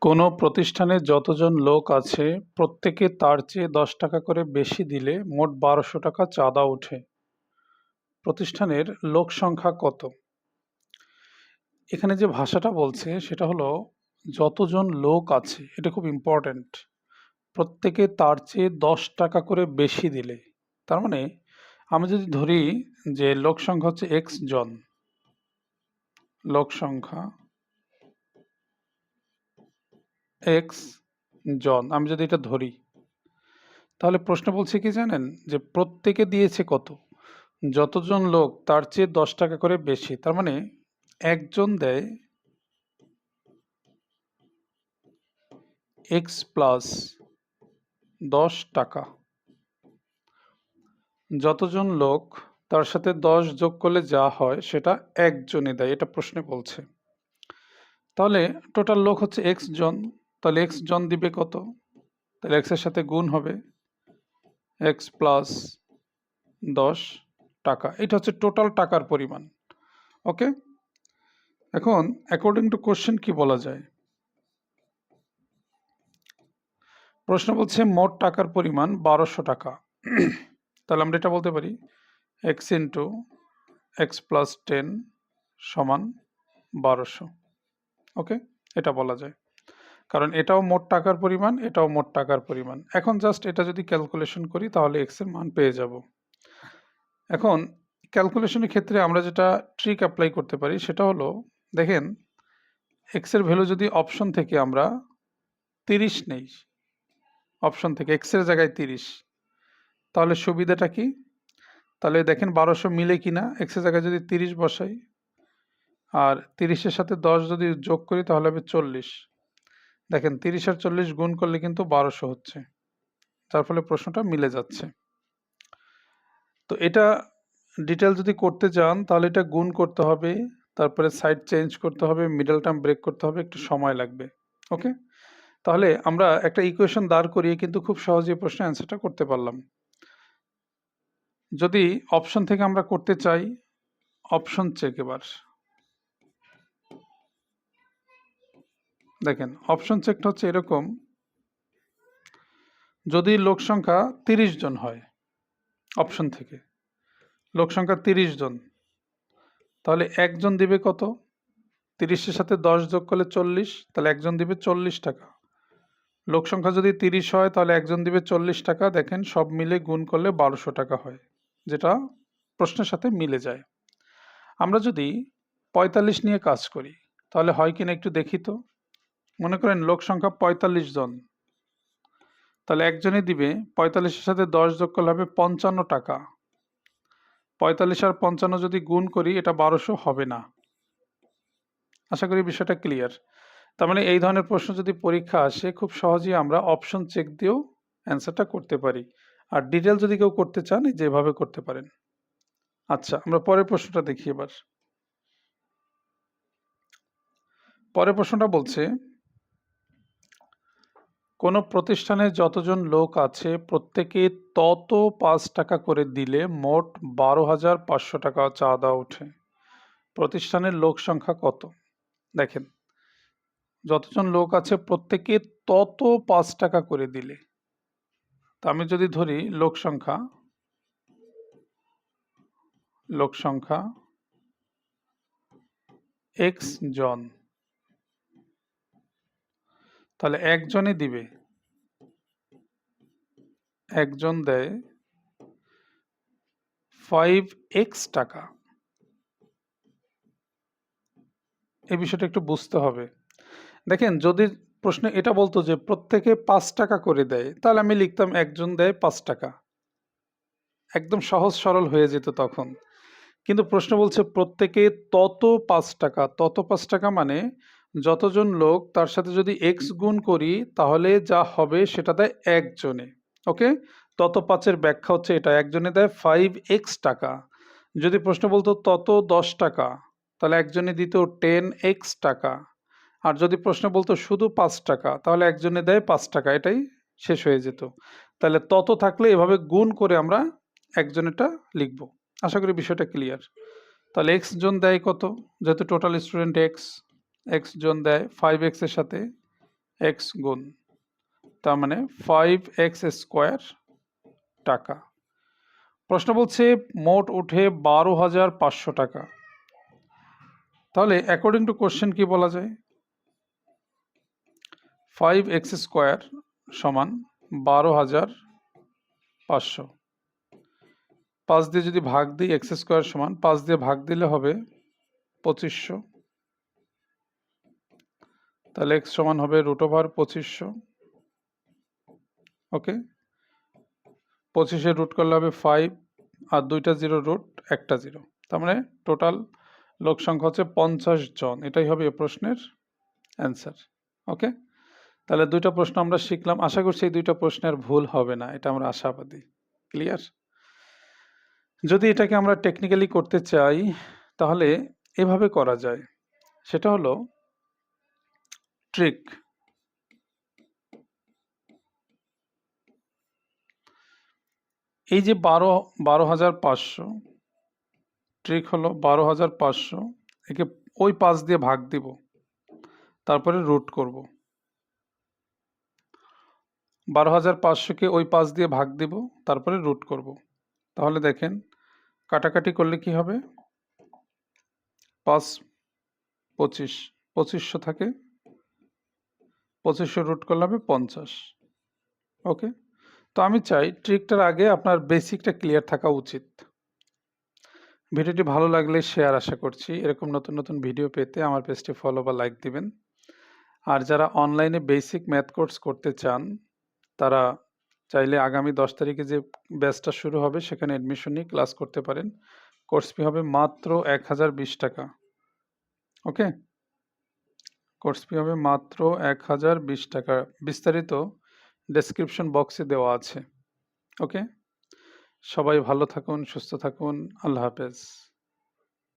কোনো প্রতিষ্ঠানে যতজন লোক আছে প্রত্যেকে তার চেয়ে ১০ টাকা করে বেশি দিলে মোট ১২০০ টাকা চাঁদা ওঠে। প্রতিষ্ঠানের লোক সংখ্যা কত? এখানে যে ভাষাটা বলছে সেটা হলো যতজন লোক আছে, এটা খুব ইম্পর্ট্যান্ট। প্রত্যেকে তার চেয়ে ১০ টাকা করে বেশি দিলে, তার মানে আমি যদি ধরি যে লোক সংখ্যা হচ্ছে এক্স জন, লোক সংখ্যা এক্স জন, আমি যদি এটা ধরি, তাহলে প্রশ্ন বলছে কি জানেন, যে প্রত্যেকে দিয়েছে কত? যতজন লোক তার চেয়ে ১০ টাকা করে বেশি, তার মানে একজন দেয় এক্স প্লাস ১০ টাকা। যতজন লোক তার সাথে ১০ যোগ করলে যা হয় সেটা একজনই দেয়, এটা প্রশ্নে বলছে। তাহলে টোটাল লোক হচ্ছে এক্স জন, তাহলে এক্স জন দিবে কত? তাহলে এক্স এর সাথে গুণ হবে এক্স প্লাস ১০ টাকা, এটা হচ্ছে টোটাল টাকার পরিমাণ। ওকে, এখন অ্যাকর্ডিং টু কোশ্চেন কি বলা যায়? প্রশ্ন বলছে মোট টাকার পরিমাণ ১২০০ টাকা। তাহলে আমরা এটা বলতে পারি এক্স ইন্টু এক্স প্লাস 10 সমান ১২০০। ওকে, এটা বলা যায়, কারণ এটাও মোট টাকার পরিমাণ, এটাও মোট টাকার পরিমাণ। এখন জাস্ট এটা যদি ক্যালকুলেশন করি তাহলে এক্স এর মান পেয়ে যাব। এখন ক্যালকুলেশনের ক্ষেত্রে আমরা যেটা ট্রিক অ্যাপ্লাই করতে পারি সেটা হলো, দেখেন এক্স এর ভ্যালু যদি অপশন থেকে আমরা 30 নেই, অপশন থেকে এক্স এর জায়গায় 30, তাহলে সুবিধাটা কি? তাহলে দেখেন ১২০০ মিলে কিনা, এক্স এর জায়গায় যদি 30 বসাই আর 30-এর সাথে ১০ যদি যোগ করি তাহলে হবে 40। দেখেন 30 আর 40 গুণ করলে কিন্তু ১২০০ হচ্ছে, যার ফলে প্রশ্নটা মিলে যাচ্ছে। তো এটা ডিটেল যদি করতে যান তাহলে এটা গুণ করতে হবে, তারপরে সাইড চেঞ্জ করতে হবে, মিডল টার্ম ব্রেক করতে হবে, একটু সময় লাগবে। ওকে, তাহলে আমরা একটা ইকুয়েশন দাঁড় করিয়ে কিন্তু খুব সহজেই প্রশ্নের অ্যান্সারটা করতে পারলাম। যদি অপশন থেকে আমরা করতে চাই, অপশন চেক, এবার দেখেন অপশন চেকটা হচ্ছে এরকম, যদি লোক সংখ্যা 30 জন হয়, অপশন থেকে লোক সংখ্যা 30 জন, তাহলে একজন দিবে কত? 30-এর সাথে 10 যোগ করলে 40, তাহলে একজন দিবে 40 টাকা। লোক সংখ্যা যদি 30 হয় তাহলে একজন দিবে 40 টাকা। দেখেন সব মিলে গুণ করলে ১২০০ টাকা হয়, যেটা প্রশ্নের সাথে মিলে যায়। আমরা যদি ৪৫ নিয়ে কাজ করি তাহলে হয় কিনা একটু দেখি তো। মনে করেন লোক সংখ্যা ৪৫ জন, তাহলে একজনই দিবে ৪৫-এর সাথে ১০ যোগ করলে হবে ৫৫ টাকা। ৪৫ আর ৫৫ যদি গুণ করি এটা ১২০০ হবে না। আশা করি বিষয়টা ক্লিয়ার। তার মানে এই ধরনের প্রশ্ন যদি পরীক্ষা আসে খুব সহজেই আমরা অপশন চেক দিয়েও অ্যান্সারটা করতে পারি। আর ডিটেল যদি কেউ করতে চান এই যে এভাবে করতে পারেন। আচ্ছা, আমরা পরের প্রশ্নটা দেখি এবার। পরের প্রশ্নটা বলছে, কোনো প্রতিষ্ঠানে যতজন লোক আছে প্রত্যেকে তত ৫ টাকা করে দিলে মোট ১২,৫০০ টাকা চাঁদা ওঠে। প্রতিষ্ঠানের লোক সংখ্যা কত? দেখেন যতজন লোক আছে প্রত্যেকে তত ৫ টাকা করে দিলে, তা আমি যদি ধরি লোক সংখ্যা এক্স জন, তাহলে একজনই দিবে, একজন দেয় 5x টাকা। এই বিষয়টা একটু বুঝতে হবে। দেখেন যদি প্রশ্নে এটা বলতো যে প্রত্যেকে ৫ টাকা করে দেয়, তাহলে আমি লিখতাম একজন দেয় ৫ টাকা, একদম সহজ সরল হয়ে যেত তখন। কিন্তু প্রশ্ন বলছে প্রত্যেকে তত ৫ টাকা, তত ৫ টাকা মানে যতজন লোক তার সাথে যদি এক্স গুণ করি তাহলে যা হবে সেটা দেয় একজনে। ওকে, তত ৫-এর ব্যাখ্যা হচ্ছে এটা, একজনে দেয় 5x টাকা। যদি প্রশ্ন বলতো তত ১০ টাকা, তাহলে একজনে দিত 10x টাকা। আর যদি প্রশ্ন বলতো শুধু ৫ টাকা, তাহলে একজনে দেয় ৫ টাকা, এটাই শেষ হয়ে যেত। তাহলে তত থাকলে এভাবে গুণ করে আমরা একজনেরটা লিখব। আশা করি বিষয়টা ক্লিয়ার। তাহলে এক্স জন দেয় কত? যেহেতু টোটাল স্টুডেন্ট এক্স, এক্স জন দেয় 5x এর সাথে এক্স গুণ, তার মানে 5x স্কোয়ার টাকা। প্রশ্ন বলছে মোট উঠে 12,500 টাকা। তাহলে অ্যাকর্ডিং টু কোশ্চেন কি বলা যায়? 5x স্কোয়ার সমান 12,500। 5 দিয়ে যদি ভাগ দিই, এক্স স্কোয়ার সমান 5 দিয়ে ভাগ দিলে হবে 2500। তাহলে এক্স সমান হবে √2500। ওকে, 25-এর রুট করলে হবে 5, আর 2টা 0 রুট, একটা 0। তার মানে টোটাল লোক সংখ্যা হচ্ছে 50 জন। এটাই হবে এই প্রশ্নের অ্যান্সার। ওকে, তাহলে 2টা প্রশ্ন আমরা শিখলাম। আশা করছি এই 2টা প্রশ্নের ভুল হবে না, এটা আমরা আশাবাদী। ক্লিয়ার? যদি এটাকে আমরা টেকনিক্যালি করতে চাই তাহলে এভাবে করা যায়, সেটা হলো ট্রিক। এই যে 12,500, ট্রিক হলো 12,500, একে ওই 5 দিয়ে ভাগ দিব, তারপরে রুট করব। 12,500-কে ওই 5 দিয়ে ভাগ দিব, তারপরে রুট করব। তাহলে দেখেন কাটাকাটি করলে কি হবে? 5 25, 2500 থাকে, 2500 রুট করলে হবে 50। ওকে, তো আমি চাই ট্রিকটার আগে আপনার বেসিকটা ক্লিয়ার থাকা উচিত। ভিডিওটি ভালো লাগলে শেয়ার আশা করছি। এরকম নতুন নতুন ভিডিও পেতে আমার পেজটি ফলো বা লাইক দিবেন। আর যারা অনলাইনে বেসিক ম্যাথ কোর্স করতে চান তারা চাইলে আগামী 10 তারিখে যে ব্যাচটা শুরু হবে সেখানে অ্যাডমিশন নিয়ে ক্লাস করতে পারেন। কোর্স ফি হবে মাত্র 1020 টাকা। ওকে, কোর্স ফি হবে মাত্র 1020 টাকা। বিস্তারিত ডেসক্রিপশন বক্সে দেওয়া আছে। ওকে, সবাই ভালো থাকুন, সুস্থ থাকুন। আল্লাহ হাফেজ।